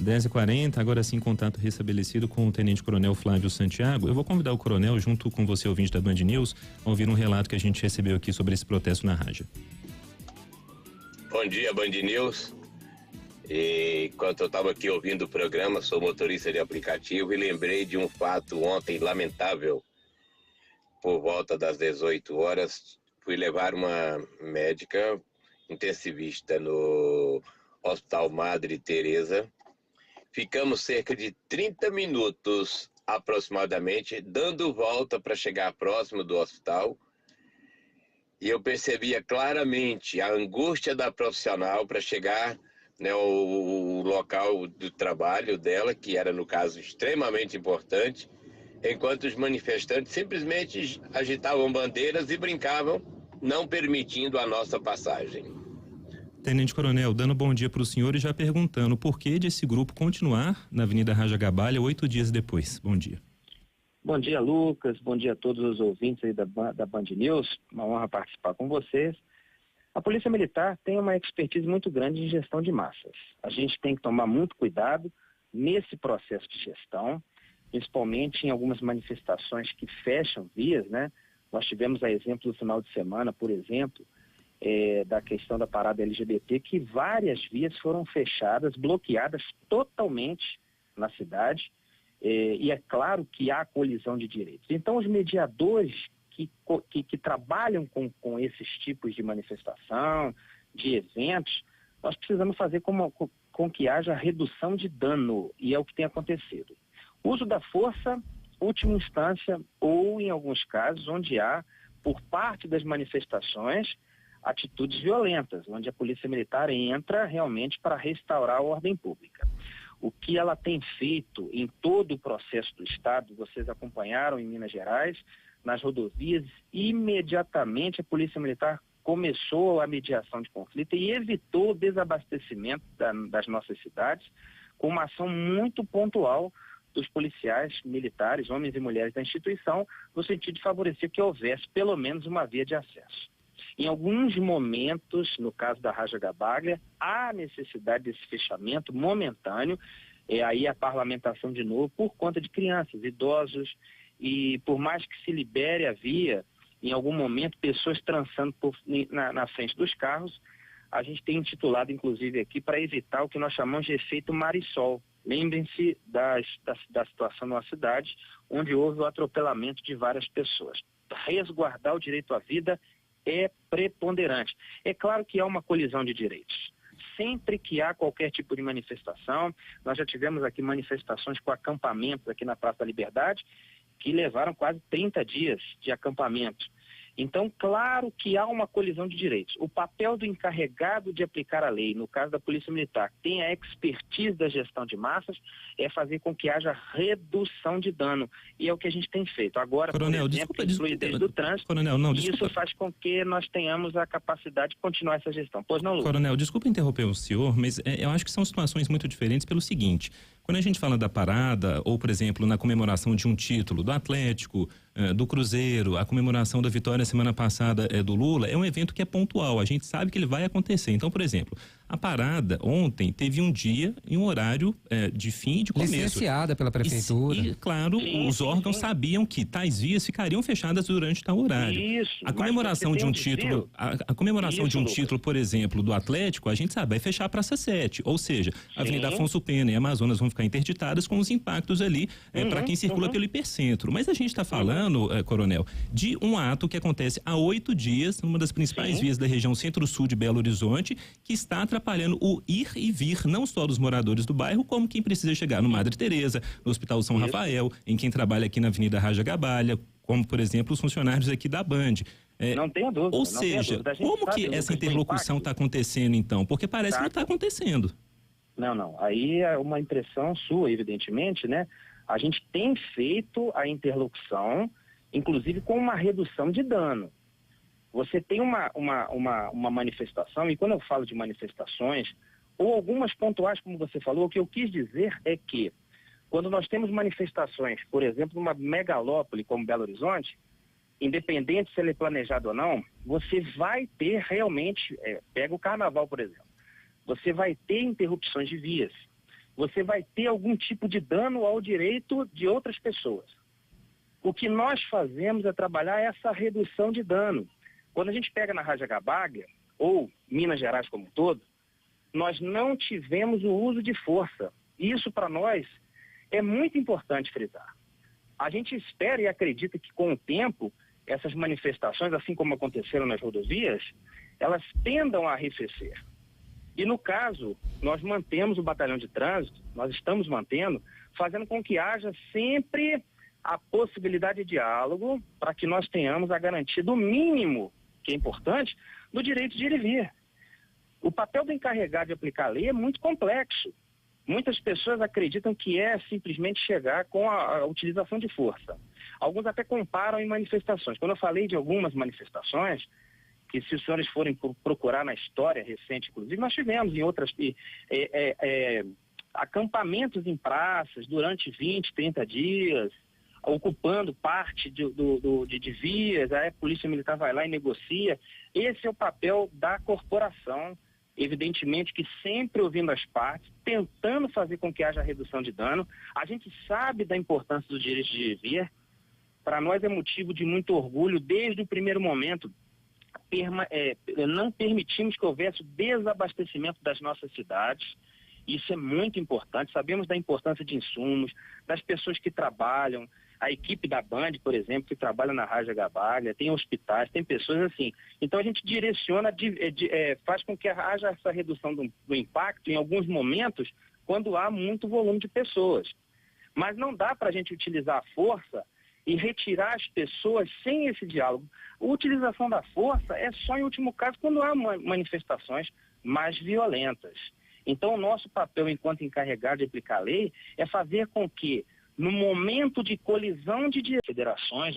10h40, agora sim, contato restabelecido com o Tenente Coronel Flávio Santiago. Eu vou convidar o Coronel, junto com você, ouvinte da Band News, a ouvir um relato que a gente recebeu aqui sobre esse protesto na Raja. Bom dia, Band News. E enquanto eu estava aqui ouvindo o programa, sou motorista de aplicativo e lembrei de um fato ontem lamentável. Por volta das 18 horas, fui levar uma médica intensivista no Hospital Madre Teresa. Ficamos cerca de 30 minutos aproximadamente, dando volta para chegar próximo do hospital. E eu percebia claramente a angústia da profissional para chegar, né, o local do trabalho dela, que era, no caso, extremamente importante, enquanto os manifestantes simplesmente agitavam bandeiras e brincavam, não permitindo a nossa passagem. Tenente Coronel, dando bom dia para o senhor e já perguntando o porquê de esse grupo continuar na Avenida Raja Gabalha 8 dias depois. Bom dia. Bom dia, Lucas. Bom dia a todos os ouvintes aí da Band News. Uma honra participar com vocês. A Polícia Militar tem uma expertise muito grande em gestão de massas. A gente tem que tomar muito cuidado nesse processo de gestão, principalmente em algumas manifestações que fecham vias, né? Nós tivemos a exemplo do final de semana, por exemplo, da questão da parada LGBT, que várias vias foram fechadas, bloqueadas totalmente na cidade, e é claro que há colisão de direitos. Então, os mediadores que trabalham com esses tipos de manifestação, de eventos, nós precisamos fazer com que haja redução de dano, e é o que tem acontecido. Uso da força, última instância, ou em alguns casos onde há, por parte das manifestações, atitudes violentas, onde a Polícia Militar entra realmente para restaurar a ordem pública. O que ela tem feito em todo o processo do Estado, vocês acompanharam em Minas Gerais, nas rodovias, imediatamente a Polícia Militar começou a mediação de conflito e evitou o desabastecimento das nossas cidades, com uma ação muito pontual dos policiais militares, homens e mulheres da instituição, no sentido de favorecer que houvesse pelo menos uma via de acesso. Em alguns momentos, no caso da Raja Gabalha, há necessidade desse fechamento momentâneo, aí a parlamentação de novo, por conta de crianças, idosos, e por mais que se libere a via, em algum momento, pessoas trançando na frente dos carros, a gente tem intitulado, inclusive, aqui, para evitar o que nós chamamos de efeito Marisol. Lembrem-se da situação na cidade, onde houve o atropelamento de várias pessoas. Resguardar o direito à vida é preponderante. É claro que há uma colisão de direitos. Sempre que há qualquer tipo de manifestação, nós já tivemos aqui manifestações com acampamentos aqui na Praça da Liberdade, que levaram quase 30 dias de acampamento. Então, claro que há uma colisão de direitos. O papel do encarregado de aplicar a lei, no caso da Polícia Militar, que tem a expertise da gestão de massas, é fazer com que haja redução de dano. E é o que a gente tem feito. Agora, Coronel, por exemplo, a fluidez do trânsito, Coronel, não, e isso faz com que nós tenhamos a capacidade de continuar essa gestão. Pois não, Lucas? Coronel, desculpa interromper o senhor, mas eu acho que são situações muito diferentes pelo seguinte: quando a gente fala da parada, ou por exemplo, na comemoração de um título do Atlético, do Cruzeiro, a comemoração da vitória semana passada do Lula, é um evento que é pontual, a gente sabe que ele vai acontecer. Então, por exemplo, a parada ontem teve um dia e um horário de fim e de começo. Licenciada pela prefeitura. E claro, os órgãos sabiam que tais vias ficariam fechadas durante tal horário. Isso, a comemoração de um título, a comemoração de um título, por exemplo, do Atlético, a gente sabe, vai fechar a Praça 7, ou seja, a Avenida Afonso Pena e Amazonas vão ficar interditadas com os impactos ali para quem circula pelo hipercentro. Mas a gente está falando, Coronel, de um ato que acontece há 8 dias, numa das principais vias da região centro-sul de Belo Horizonte, que está atrapalhando o ir e vir, não só dos moradores do bairro, como quem precisa chegar no Madre Teresa, no Hospital São Rafael, em quem trabalha aqui na Avenida Raja Gabalha, como, por exemplo, os funcionários aqui da Band. Não tenha dúvida. Ou seja, como que essa interlocução está acontecendo, então? Porque parece que não está acontecendo. Não. Aí é uma impressão sua, evidentemente, né? A gente tem feito a interlocução, inclusive com uma redução de dano. Você tem uma manifestação, e quando eu falo de manifestações, ou algumas pontuais, como você falou, o que eu quis dizer é que, quando nós temos manifestações, por exemplo, numa megalópole como Belo Horizonte, independente se ele é planejado ou não, você vai ter realmente, pega o carnaval, por exemplo, você vai ter interrupções de vias. você vai ter algum tipo de dano ao direito de outras pessoas. O que nós fazemos é trabalhar essa redução de dano. Quando a gente pega na Rajagabáguia, ou Minas Gerais como um todo, nós não tivemos o uso de força. Isso, para nós, é muito importante frisar. A gente espera e acredita que, com o tempo, essas manifestações, assim como aconteceram nas rodovias, elas tendam a arrefecer. E, no caso, nós mantemos o batalhão de trânsito, nós estamos mantendo, fazendo com que haja sempre a possibilidade de diálogo para que nós tenhamos a garantia do mínimo, que é importante, do direito de ir e vir. O papel do encarregado de aplicar a lei é muito complexo. Muitas pessoas acreditam que é simplesmente chegar com a utilização de força. Alguns até comparam em manifestações. Quando eu falei de algumas manifestações, que se os senhores forem procurar na história recente, inclusive, nós tivemos em outras acampamentos em praças durante 20, 30 dias, ocupando parte de vias, aí a Polícia Militar vai lá e negocia. Esse é o papel da corporação, evidentemente que sempre ouvindo as partes, tentando fazer com que haja redução de dano. A gente sabe da importância do direito de vir. Para nós é motivo de muito orgulho, desde o primeiro momento, não permitimos que houvesse o desabastecimento das nossas cidades. Isso é muito importante. Sabemos da importância de insumos, das pessoas que trabalham, a equipe da Band, por exemplo, que trabalha na Rajagabáguia, tem hospitais, tem pessoas assim. Então a gente direciona, faz com que haja essa redução do impacto em alguns momentos, quando há muito volume de pessoas. Mas não dá para a gente utilizar a força e retirar as pessoas sem esse diálogo. A utilização da força é só em último caso quando há manifestações mais violentas. Então o nosso papel enquanto encarregado de aplicar a lei é fazer com que, no momento de colisão de federações,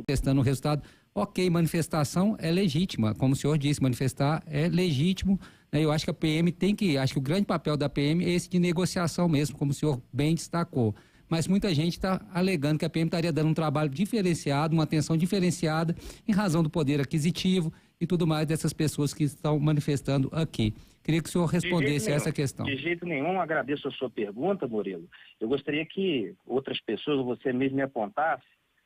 testando o resultado, ok, manifestação é legítima, como o senhor disse, manifestar é legítimo, né? Eu acho que a PM acho que o grande papel da PM é esse de negociação mesmo, como o senhor bem destacou. Mas muita gente está alegando que a PM estaria dando um trabalho diferenciado, uma atenção diferenciada, em razão do poder aquisitivo e tudo mais dessas pessoas que estão manifestando aqui. Queria que o senhor respondesse a essa questão. De jeito nenhum, agradeço a sua pergunta, Murilo. Eu gostaria que outras pessoas, ou você mesmo, me apontasse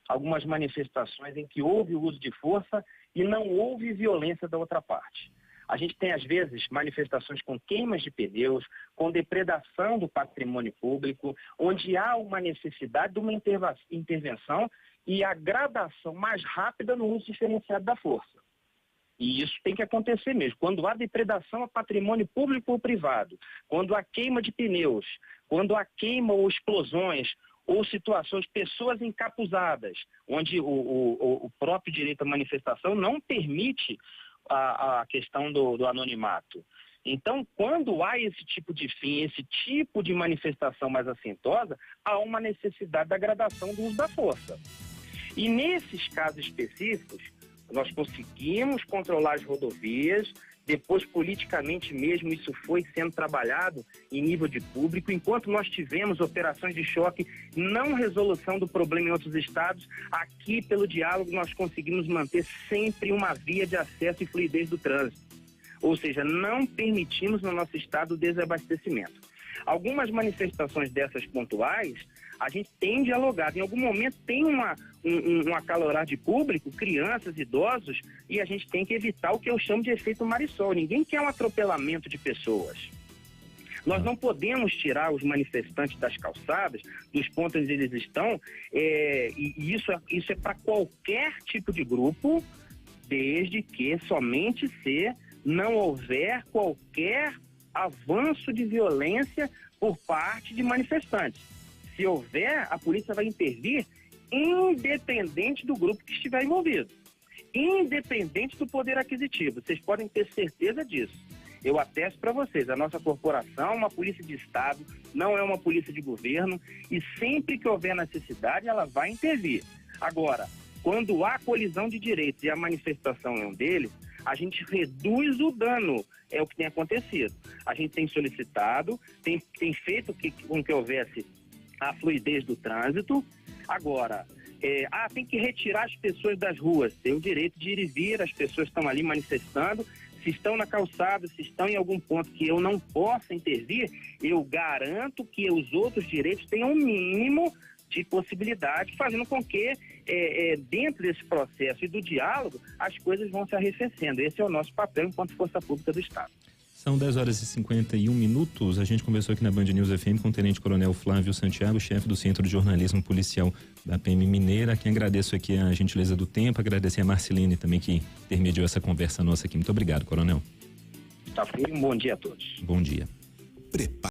algumas manifestações em que houve o uso de força e não houve violência da outra parte. A gente tem, às vezes, manifestações com queimas de pneus, com depredação do patrimônio público, onde há uma necessidade de uma intervenção e a gradação mais rápida no uso diferenciado da força. E isso tem que acontecer mesmo. Quando há depredação a patrimônio público ou privado, quando há queima de pneus, quando há queima ou explosões, ou situações, pessoas encapuzadas, onde o próprio direito à manifestação não permite a questão do anonimato. Então, quando há esse tipo de fim, esse tipo de manifestação mais assintosa, há uma necessidade da gradação do uso da força. E nesses casos específicos, nós conseguimos controlar as rodovias, depois politicamente mesmo isso foi sendo trabalhado em nível de público, enquanto nós tivemos operações de choque, não resolução do problema em outros estados, aqui pelo diálogo nós conseguimos manter sempre uma via de acesso e fluidez do trânsito. Ou seja, não permitimos no nosso estado o desabastecimento. Algumas manifestações dessas pontuais, a gente tem dialogado. Em algum momento tem um acalorar de público, crianças, idosos, e a gente tem que evitar o que eu chamo de efeito Marisol. Ninguém quer um atropelamento de pessoas. Nós não podemos tirar os manifestantes das calçadas, dos pontos onde eles estão, e isso é para qualquer tipo de grupo, desde que somente se não houver qualquer avanço de violência por parte de manifestantes. Se houver, a polícia vai intervir independente do grupo que estiver envolvido, independente do poder aquisitivo. Vocês podem ter certeza disso. Eu atesto para vocês, a nossa corporação é uma polícia de Estado, não é uma polícia de governo, e sempre que houver necessidade, ela vai intervir. Agora, quando há colisão de direitos e a manifestação é um deles, a gente reduz o dano, é o que tem acontecido. A gente tem solicitado, tem feito com que houvesse a fluidez do trânsito. Agora, tem que retirar as pessoas das ruas, tem o direito de ir e vir, as pessoas estão ali manifestando, Se estão na calçada, se estão em algum ponto que eu não possa intervir, eu garanto que os outros direitos tenham um mínimo de possibilidade, fazendo com que dentro desse processo e do diálogo as coisas vão se arrefecendo. Esse é o nosso papel enquanto força pública do Estado. São 10h51. A gente conversou aqui na Band News FM com o Tenente Coronel Flávio Santiago, chefe do Centro de Jornalismo Policial da PM Mineira. Quem agradeço aqui a gentileza do tempo, agradecer a Marcelene também que intermediou essa conversa nossa aqui. Muito obrigado, Coronel. Tá, um bom dia a todos. Bom dia.